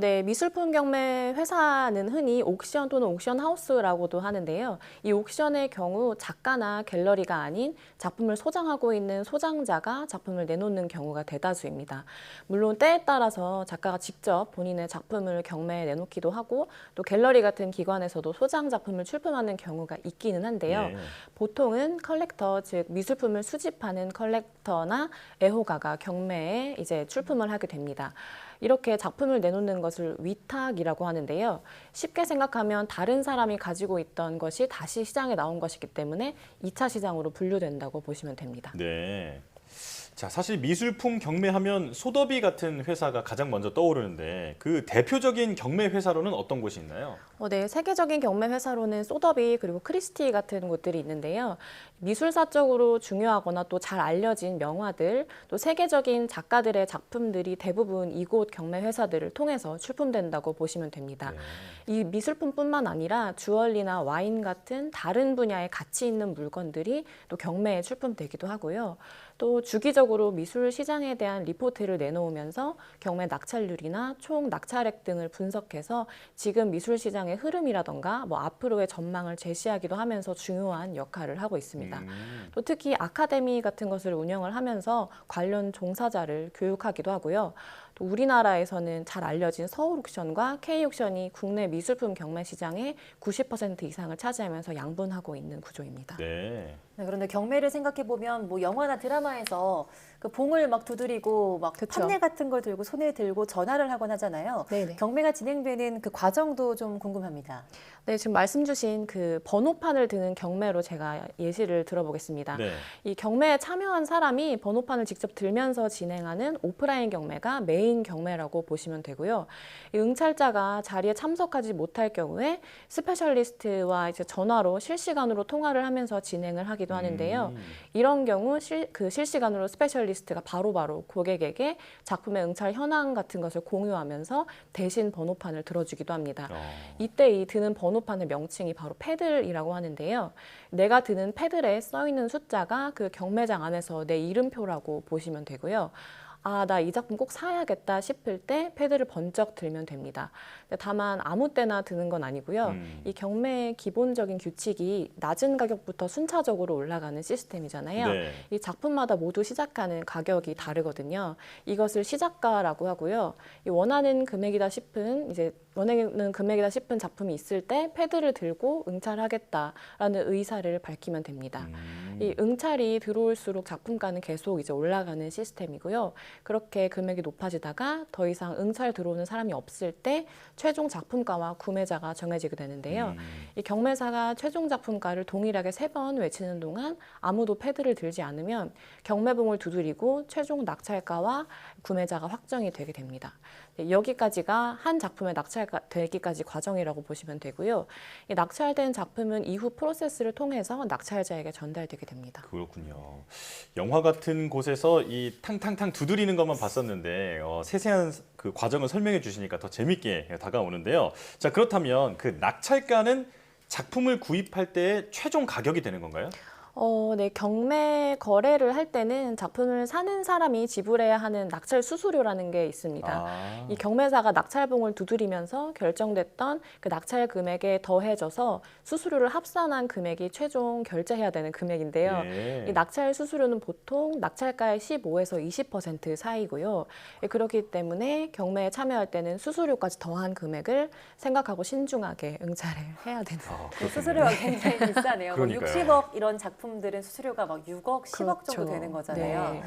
S8: 네, 미술품 경매 회사는 흔히 옥션 또는 옥션 하우스라고도 하는데요. 이 옥션의 경우 작가나 갤러리가 아닌 작품을 소장하고 있는 소장자가 작품을 내놓는 경우가 대다수입니다. 물론 때에 따라서 작가가 직접 본인의 작품을 경매에 내놓기도 하고 또 갤러리 같은 기관에서도 소장 작품을 출품하는 경우가 있기는 한데요. 보통은 컬렉터, 즉 미술품을 수집하는 컬렉터나 애호가가 경매에 이제 출품을 하게 됩니다. 이렇게 작품을 내놓는 것을 위탁이라고 하는데요. 쉽게 생각하면 다른 사람이 가지고 있던 것이 다시 시장에 나온 것이기 때문에 2차 시장으로 분류된다고 보시면 됩니다.
S1: 네. 자, 사실 미술품 경매하면 소더비 같은 회사가 가장 먼저 떠오르는데 그 대표적인 경매 회사로는 어떤 곳이 있나요?
S8: 네, 세계적인 경매 회사로는 소더비 그리고 크리스티 같은 곳들이 있는데요. 미술사적으로 중요하거나 또 잘 알려진 명화들, 또 세계적인 작가들의 작품들이 대부분 이곳 경매 회사들을 통해서 출품된다고 보시면 됩니다. 이 미술품뿐만 아니라 주얼리나 와인 같은 다른 분야의 가치 있는 물건들이 또 경매에 출품되기도 하고요. 또 주기적으로 미술 시장에 대한 리포트를 내놓으면서 경매 낙찰률이나 총 낙찰액 등을 분석해서 지금 미술 시장의 흐름이라던가 앞으로의 전망을 제시하기도 하면서 중요한 역할을 하고 있습니다. 또 특히 아카데미 같은 것을 운영을 하면서 관련 종사자를 교육하기도 하고요. 또 우리나라에서는 잘 알려진 서울 옥션과 K 옥션이 국내 미술품 경매 시장의 90% 이상을 차지하면서 양분하고 있는 구조입니다.
S1: 네.
S2: 그런데 경매를 생각해 보면 영화나 드라마에서 그 봉을 막 두드리고 판넬 같은 걸 들고 손에 들고 전화를 하곤 하잖아요.
S8: 네네.
S2: 경매가 진행되는 그 과정도 좀 궁금합니다.
S8: 네, 지금 말씀 주신 그 번호판을 드는 경매로 제가 예시를 들어보겠습니다.
S1: 네.
S8: 이 경매에 참여한 사람이 번호판을 직접 들면서 진행하는 오프라인 경매가 메인 경매라고 보시면 되고요. 이 응찰자가 자리에 참석하지 못할 경우에 스페셜리스트와 이제 전화로 실시간으로 통화를 하면서 진행을 하기도 하는데요. 이런 경우 실시간으로 스페셜리스트가 바로바로 고객에게 작품의 응찰 현황 같은 것을 공유하면서 대신 번호판을 들어주기도 합니다. 이때 이 드는 번호판의 명칭이 바로 패들이라고 하는데요. 내가 드는 패들에 써 있는 숫자가 그 경매장 안에서 내 이름표라고 보시면 되고요. 아, 나 이 작품 꼭 사야겠다 싶을 때 패드를 번쩍 들면 됩니다. 다만 아무 때나 드는 건 아니고요. 이 경매의 기본적인 규칙이 낮은 가격부터 순차적으로 올라가는 시스템이잖아요.
S1: 네.
S8: 이 작품마다 모두 시작하는 가격이 다르거든요. 이것을 시작가라고 하고요. 이 원하는 금액이다 싶은 작품이 있을 때 패드를 들고 응찰하겠다라는 의사를 밝히면 됩니다. 이 응찰이 들어올수록 작품가는 계속 이제 올라가는 시스템이고요. 그렇게 금액이 높아지다가 더 이상 응찰 들어오는 사람이 없을 때 최종 작품가와 구매자가 정해지게 되는데요. 이 경매사가 최종 작품가를 동일하게 3번 외치는 동안 아무도 패드를 들지 않으면 경매봉을 두드리고 최종 낙찰가와 구매자가 확정이 되게 됩니다. 여기까지가 한 작품의 낙찰되기까지 과정이라고 보시면 되고요. 이 낙찰된 작품은 이후 프로세스를 통해서 낙찰자에게 전달되게 됩니다.
S2: 됩니다.
S1: 그렇군요. 영화 같은 곳에서 이 탕탕탕 두드리는 것만 봤었는데 세세한 그 과정을 설명해 주시니까 더 재밌게 다가오는데요. 자, 그렇다면 그 낙찰가는 작품을 구입할 때 최종 가격이 되는 건가요?
S8: 네, 경매 거래를 할 때는 작품을 사는 사람이 지불해야 하는 낙찰 수수료라는 게 있습니다. 이 경매사가 낙찰봉을 두드리면서 결정됐던 그 낙찰 금액에 더해져서 수수료를 합산한 금액이 최종 결제해야 되는 금액인데요. 이 낙찰 수수료는 보통 낙찰가의 15에서 20% 사이고요. 그렇기 때문에 경매에 참여할 때는 수수료까지 더한 금액을 생각하고 신중하게 응찰을 해야 되는.
S2: 수수료가 굉장히 비싸네요. 뭐
S1: 그러니까요.
S2: 60억 이런 작품들은 수수료가 막 6억, 10억 정도
S8: 그렇죠.
S2: 되는 거잖아요.
S8: 네.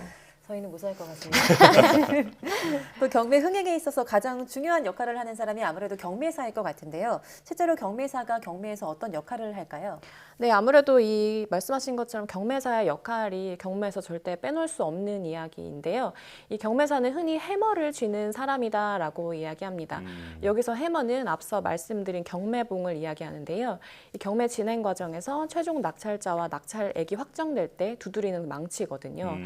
S2: 저희는 못 살 것 같습니다. 또 경매 흥행에 있어서 가장 중요한 역할을 하는 사람이 아무래도 경매사일 것 같은데요. 실제로 경매사가 경매에서 어떤 역할을 할까요?
S8: 네, 아무래도 이 말씀하신 것처럼 경매사의 역할이 경매에서 절대 빼놓을 수 없는 이야기인데요. 이 경매사는 흔히 해머를 쥐는 사람이다라고 이야기합니다. 여기서 해머는 앞서 말씀드린 경매봉을 이야기하는데요. 이 경매 진행 과정에서 최종 낙찰자와 낙찰액이 확정될 때 두드리는 망치거든요.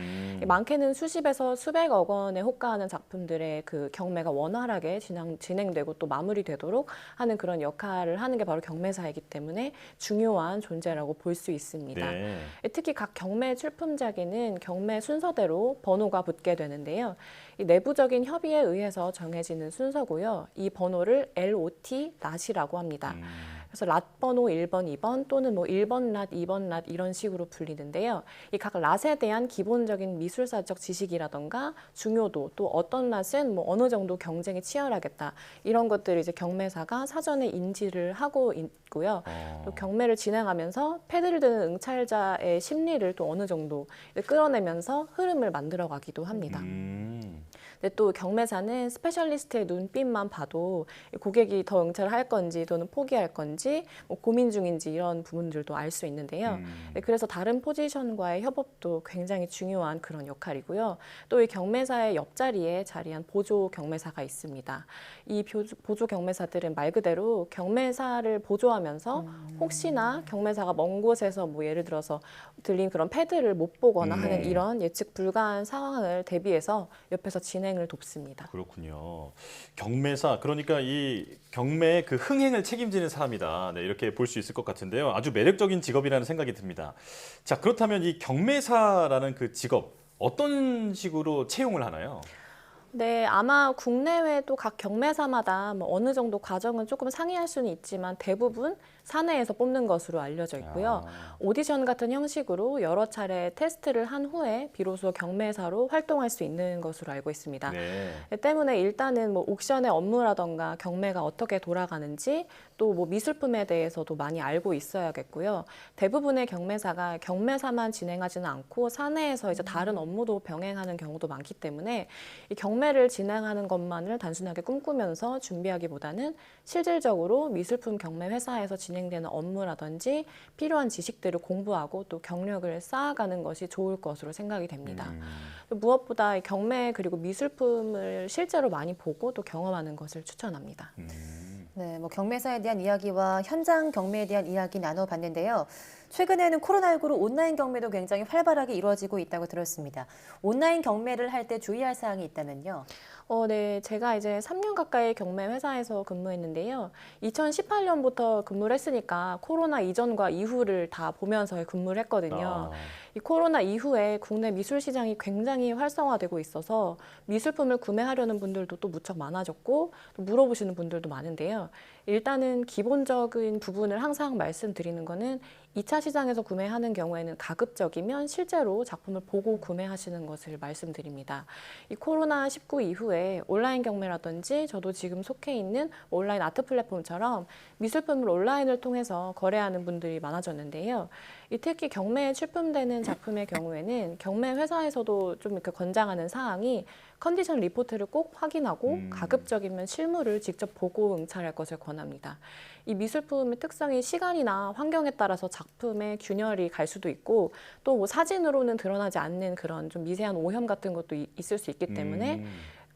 S8: 이 많게는 수십에서 수백억 원에 호가하는 작품들의 그 경매가 원활하게 진행되고 또 마무리되도록 하는 그런 역할을 하는 게 바로 경매사이기 때문에 중요한 존재라고 볼 수 있습니다.
S1: 네.
S8: 특히 각 경매 출품작에는 경매 순서대로 번호가 붙게 되는데요. 이 내부적인 협의에 의해서 정해지는 순서고요. 이 번호를 LOT, 낫이라고 합니다. 그래서 랏 번호 1번, 2번 또는 뭐 1번 랏, 2번 랏 이런 식으로 불리는데요. 이 각 랏에 대한 기본적인 미술사적 지식이라던가 중요도 또 어떤 랏은 뭐 어느 정도 경쟁이 치열하겠다 이런 것들을 이제 경매사가 사전에 인지를 하고 있고요. 또 경매를 진행하면서 패드를 드는 응찰자의 심리를 또 어느 정도 끌어내면서 흐름을 만들어가기도 합니다. 근데 또 경매사는 스페셜리스트의 눈빛만 봐도 고객이 더 응찰을 할 건지 또는 포기할 건지 뭐 고민 중인지 이런 부분들도 알 수 있는데요. 그래서 다른 포지션과의 협업도 굉장히 중요한 그런 역할이고요. 또 이 경매사의 옆자리에 자리한 보조 경매사가 있습니다. 이 보조 경매사들은 말 그대로 경매사를 보조하면서 혹시나 경매사가 먼 곳에서 뭐 예를 들어서 들린 그런 패드를 못 보거나 하는 이런 예측 불가한 상황을 대비해서 옆에서 진행을 돕습니다.
S1: 그렇군요. 경매사, 그러니까 이 경매의 그 흥행을 책임지는 사람이다. 네, 이렇게 볼 수 있을 것 같은데요. 아주 매력적인 직업이라는 생각이 듭니다. 자, 그렇다면 이 경매사라는 그 직업 어떤 식으로 채용을 하나요?
S8: 네, 아마 국내외도 각 경매사마다 뭐 어느 정도 과정은 조금 상이할 수는 있지만 대부분 사내에서 뽑는 것으로 알려져 있고요. 오디션 같은 형식으로 여러 차례 테스트를 한 후에 비로소 경매사로 활동할 수 있는 것으로 알고 있습니다. 때문에 일단은 뭐 옥션의 업무라던가 경매가 어떻게 돌아가는지 또 뭐 미술품에 대해서도 많이 알고 있어야겠고요. 대부분의 경매사가 경매사만 진행하지는 않고 사내에서 이제 다른 업무도 병행하는 경우도 많기 때문에 이 경매를 진행하는 것만을 단순하게 꿈꾸면서 준비하기보다는 실질적으로 미술품 경매 회사에서 진행되는 업무라든지 필요한 지식들을 공부하고 또 경력을 쌓아가는 것이 좋을 것으로 생각이 됩니다. 무엇보다 경매 그리고 미술품을 실제로 많이 보고 또 경험하는 것을 추천합니다.
S2: 네, 뭐 경매사에 대한 이야기와 현장 경매에 대한 이야기 나눠봤는데요. 최근에는 코로나19로 온라인 경매도 굉장히 활발하게 이루어지고 있다고 들었습니다. 온라인 경매를 할 때 주의할 사항이 있다면요?
S8: 네, 제가 이제 3년 가까이 경매 회사에서 근무했는데요. 2018년부터 근무를 했으니까 코로나 이전과 이후를 다 보면서 근무를 했거든요. 이 코로나 이후에 국내 미술 시장이 굉장히 활성화되고 있어서 미술품을 구매하려는 분들도 또 무척 많아졌고 또 물어보시는 분들도 많은데요. 일단은 기본적인 부분을 항상 말씀드리는 거는 2차 시장에서 구매하는 경우에는 가급적이면 실제로 작품을 보고 구매하시는 것을 말씀드립니다. 이 코로나19 이후에 온라인 경매라든지 저도 지금 속해 있는 온라인 아트 플랫폼처럼 미술품을 온라인을 통해서 거래하는 분들이 많아졌는데요. 특히 경매에 출품되는 작품의 경우에는 경매 회사에서도 좀 이렇게 권장하는 사항이 컨디션 리포트를 꼭 확인하고 가급적이면 실물을 직접 보고 응찰할 것을 권합니다. 이 미술품의 특성이 시간이나 환경에 따라서 작품의 균열이 갈 수도 있고 또 뭐 사진으로는 드러나지 않는 그런 좀 미세한 오염 같은 것도 있을 수 있기 때문에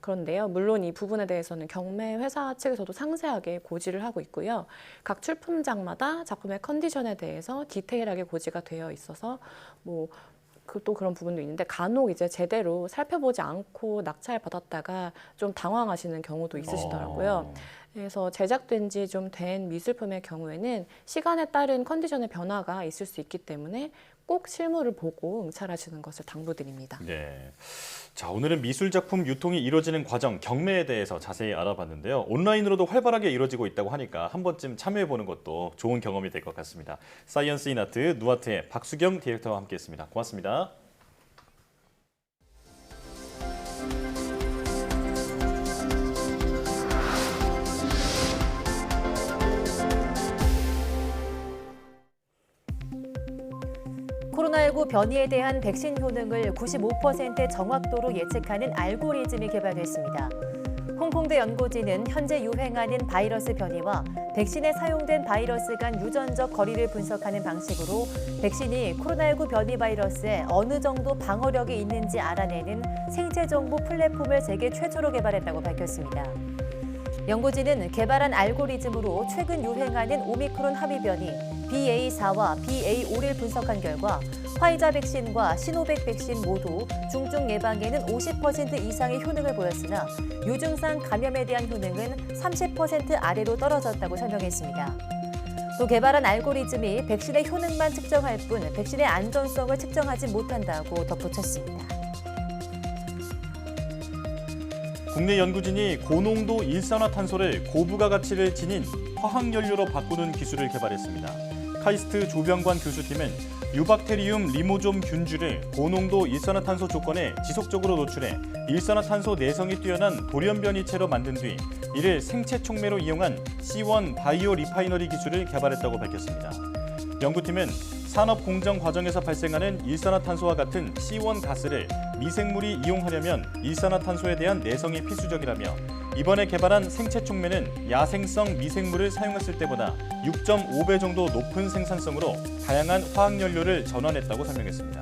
S8: 그런데요, 물론 이 부분에 대해서는 경매 회사 측에서도 상세하게 고지를 하고 있고요. 각 출품작마다 작품의 컨디션에 대해서 디테일하게 고지가 되어 있어서 또 그런 부분도 있는데 간혹 이제 제대로 살펴보지 않고 낙찰 받았다가 좀 당황하시는 경우도 있으시더라고요. 그래서 제작된 지 좀 된 미술품의 경우에는 시간에 따른 컨디션의 변화가 있을 수 있기 때문에 꼭 실물을 보고 응찰하시는 것을 당부드립니다.
S1: 네. 자, 오늘은 미술 작품 유통이 이루어지는 과정, 경매에 대해서 자세히 알아봤는데요. 온라인으로도 활발하게 이루어지고 있다고 하니까 한 번쯤 참여해보는 것도 좋은 경험이 될 것 같습니다. 사이언스 인 아트 누아트의 박수경 디렉터와 함께했습니다. 고맙습니다.
S2: 코로나19 변이에 대한 백신 효능을 95%의 정확도로 예측하는 알고리즘이 개발됐습니다. 홍콩대 연구진은 현재 유행하는 바이러스 변이와 백신에 사용된 바이러스 간 유전적 거리를 분석하는 방식으로 백신이 코로나19 변이 바이러스에 어느 정도 방어력이 있는지 알아내는 생체 정보 플랫폼을 세계 최초로 개발했다고 밝혔습니다. 연구진은 개발한 알고리즘으로 최근 유행하는 오미크론 합의 변이 BA4와 BA5를 분석한 결과 화이자 백신과 시노백 백신 모두 중증 예방에는 50% 이상의 효능을 보였으나 유증상 감염에 대한 효능은 30% 아래로 떨어졌다고 설명했습니다. 또 개발한 알고리즘이 백신의 효능만 측정할 뿐 백신의 안전성을 측정하지 못한다고 덧붙였습니다.
S1: 국내 연구진이 고농도 일산화탄소를 고부가 가치를 지닌 화학연료로 바꾸는 기술을 개발했습니다. 카이스트 조병관 교수팀은 유박테리움 리모좀 균주를 고농도 일산화탄소 조건에 지속적으로 노출해 일산화탄소 내성이 뛰어난 돌연변이체로 만든 뒤 이를 생체 촉매로 이용한 C1 바이오 리파이너리 기술을 개발했다고 밝혔습니다. 연구팀은 산업 공정 과정에서 발생하는 일산화탄소와 같은 C1 가스를 미생물이 이용하려면 일산화탄소에 대한 내성이 필수적이라며 이번에 개발한 생체 촉매는 야생성 미생물을 사용했을 때보다 6.5배 정도 높은 생산성으로 다양한 화학연료를 전환했다고 설명했습니다.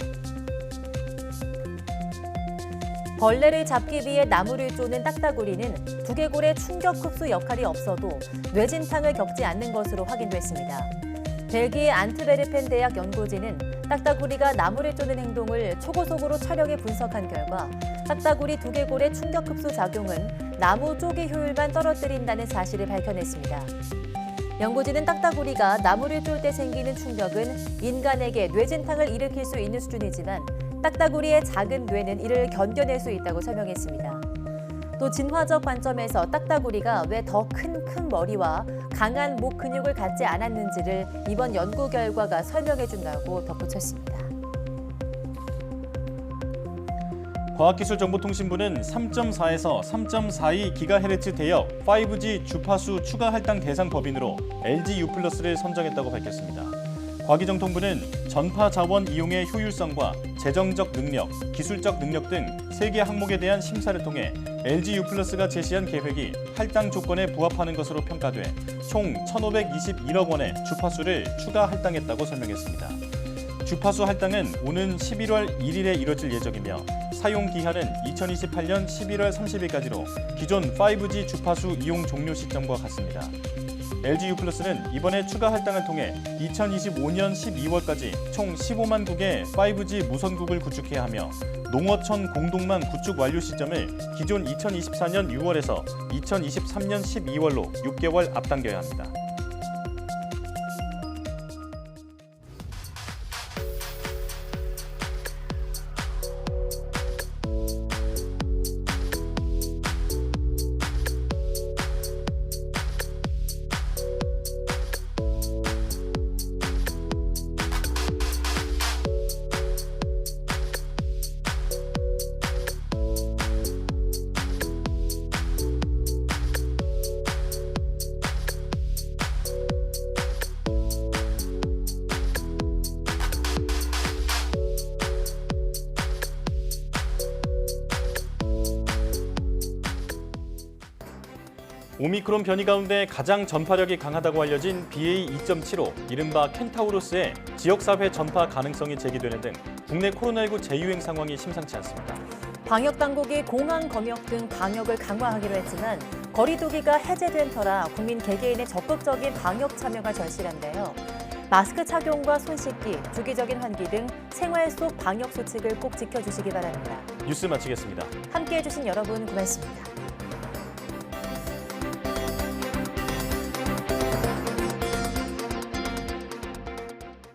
S2: 벌레를 잡기 위해 나무를 쪼는 딱따구리는 두개골의 충격 흡수 역할이 없어도 뇌진탕을 겪지 않는 것으로 확인됐습니다. 벨기에 안트베르펜 대학 연구진은 딱따구리가 나무를 쪼는 행동을 초고속으로 촬영해 분석한 결과 딱따구리 두개골의 충격 흡수 작용은 나무 쪼개 효율만 떨어뜨린다는 사실을 밝혀냈습니다. 연구진은 딱따구리가 나무를 쫄 때 생기는 충격은 인간에게 뇌진탕을 일으킬 수 있는 수준이지만 딱따구리의 작은 뇌는 이를 견뎌낼 수 있다고 설명했습니다. 또 진화적 관점에서 딱따구리가 왜 더 큰 머리와 강한 목 근육을 갖지 않았는지를 이번 연구 결과가 설명해준다고 덧붙였습니다.
S1: 과학기술정보통신부는 3.4에서 3.42GHz 대역 5G 주파수 추가 할당 대상 법인으로 LG U+를 선정했다고 밝혔습니다. 과기정통부는 전파 자원 이용의 효율성과 재정적 능력, 기술적 능력 등 3개 항목에 대한 심사를 통해 LG U+가 제시한 계획이 할당 조건에 부합하는 것으로 평가돼 총 1,521억 원의 주파수를 추가 할당했다고 설명했습니다. 주파수 할당은 오는 11월 1일에 이뤄질 예정이며 사용 기한은 2028년 11월 30일까지로 기존 5G 주파수 이용 종료 시점과 같습니다. LG U+는 이번에 추가 할당을 통해 2025년 12월까지 총 15만 국의 5G 무선국을 구축해야 하며 농어촌 공동망 구축 완료 시점을 기존 2024년 6월에서 2023년 12월로 6개월 앞당겨야 합니다. 오미크론 변이 가운데 가장 전파력이 강하다고 알려진 BA2.75, 이른바 켄타우로스의 지역사회 전파 가능성이 제기되는 등 국내 코로나19 재유행 상황이 심상치 않습니다.
S2: 방역당국이 공항 검역 등 방역을 강화하기로 했지만 거리두기가 해제된 터라 국민 개개인의 적극적인 방역 참여가 절실한데요. 마스크 착용과 손 씻기, 주기적인 환기 등 생활 속 방역 수칙을 꼭 지켜주시기 바랍니다.
S1: 뉴스 마치겠습니다.
S2: 함께해 주신 여러분 고맙습니다.